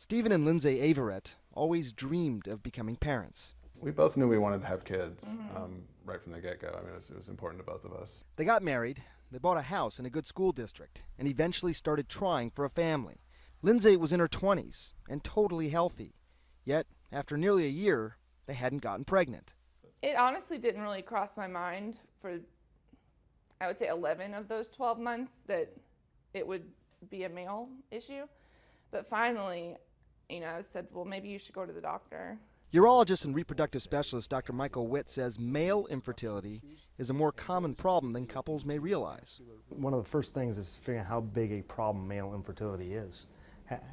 Stephen and Lindsay Averett always dreamed of becoming parents. We both knew we wanted to have kids right from the get-go. I mean, it was important to both of us. They got married, they bought a house in a good school district, and eventually started trying for a family. Lindsay was in her 20s and totally healthy. Yet, after nearly a year, they hadn't gotten pregnant. It honestly didn't really cross my mind for, I would say, 11 of those 12 months that it would be a male issue. But finally, I said, well, maybe you should go to the doctor. Urologist and reproductive specialist Dr. Michael Witt says male infertility is a more common problem than couples may realize. One of the first things is figuring out how big a problem male infertility is.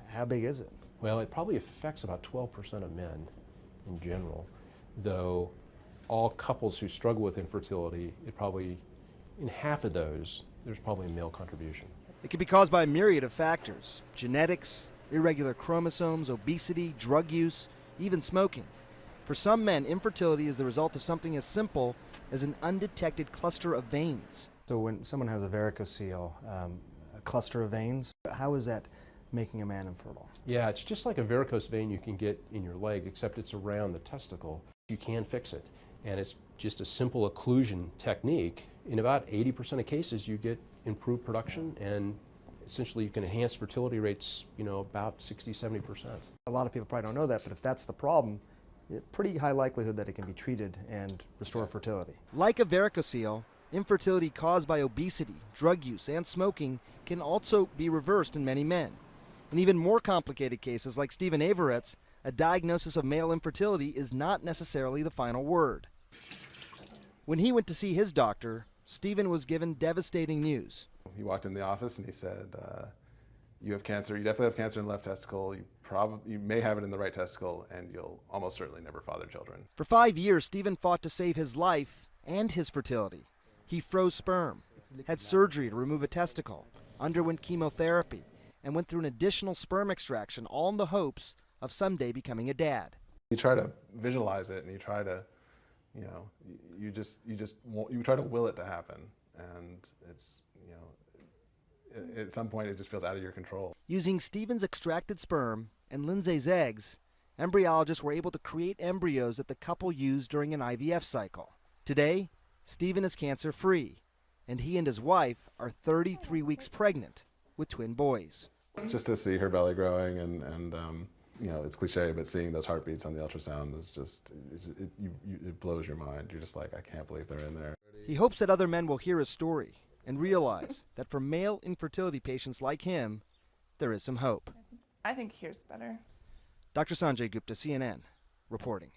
How big is it? Well, it probably affects about 12% of men in general, though all couples who struggle with infertility, in half of those, there's probably a male contribution. It can be caused by a myriad of factors: genetics, irregular chromosomes, obesity, drug use, even smoking. For some men, infertility is the result of something as simple as an undetected cluster of veins. So when someone has a varicocele, a cluster of veins, how is that making a man infertile? Yeah, it's just like a varicose vein you can get in your leg, except it's around the testicle. You can fix it, and it's just a simple occlusion technique. In about 80% of cases, you get improved production, and essentially you can enhance fertility rates, about 60–70%. A lot of people probably don't know that, but if that's the problem, pretty high likelihood that it can be treated and restore fertility. Like a varicocele, infertility caused by obesity, drug use, and smoking can also be reversed in many men. In even more complicated cases like Stephen Averett's, a diagnosis of male infertility is not necessarily the final word. When he went to see his doctor, Stephen was given devastating news. He walked in the office and he said, you have cancer, you definitely have cancer in the left testicle, you may have it in the right testicle, and you'll almost certainly never father children. For 5 years, Stephen fought to save his life and his fertility. He froze sperm, had surgery to remove a testicle, underwent chemotherapy, and went through an additional sperm extraction, all in the hopes of someday becoming a dad. You try to visualize it, and you try to, you try to will it to happen, and it's, at some point it just feels out of your control. Using Stephen's extracted sperm and Lindsay's eggs, embryologists were able to create embryos that the couple used during an IVF cycle. Today, Stephen is cancer-free, and he and his wife are 33 weeks pregnant with twin boys. Just to see her belly growing and it's cliche, but seeing those heartbeats on the ultrasound is just, it blows your mind. You're just like, I can't believe they're in there. He hopes that other men will hear his story and realize that for male infertility patients like him, there is some hope. I think here's better. Dr. Sanjay, Gupta, CNN, reporting.